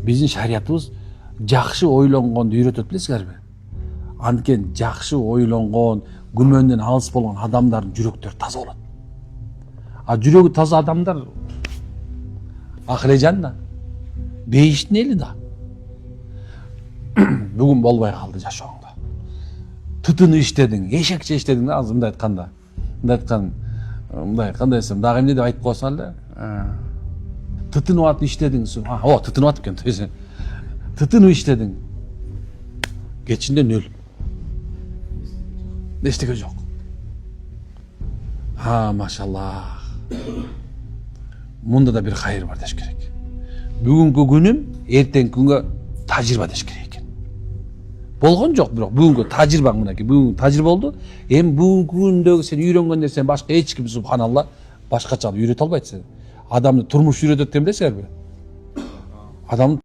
Биздин шариятыбыз жакшы ойлонгонду үйрөтөт билесиңерби? Анткени жакшы ойлонгон, күмөндөн алыс болгон адамдардын жүрөктөрү таза болот. А жүрөгү таза адамдар акыры жанна, бейиштин эли да. Бүгүн болбой калды жашооңдо. Тытынып иштедиң, эшекче иштедиң да, азыр мындай айтканда. Мындай кандай десем, дагы эмне деп айтып коесуң эле? Тытынып атып иштедиң. Тытынып атып экен, тойсең. Тытынып иштедиң. Кечинде нөл. Эчтеке жок. Машаллах. Мында да бир кайыр бар деш керек. Бүгүнкү күнүм эртеңки күнгө тажрыйба деш керек экен. Болгон жок, бирок бүгүнкү тажрыйбаң мынакей, бүгүн тажрыйба болду. Эми бүгүнкү күндөгү сен үйрөнгөн нерсени башка эч ким субханалла башкача үйрөтө албайт сени. Адамды турмуш үйрөтөт экен билесиңерби? Адам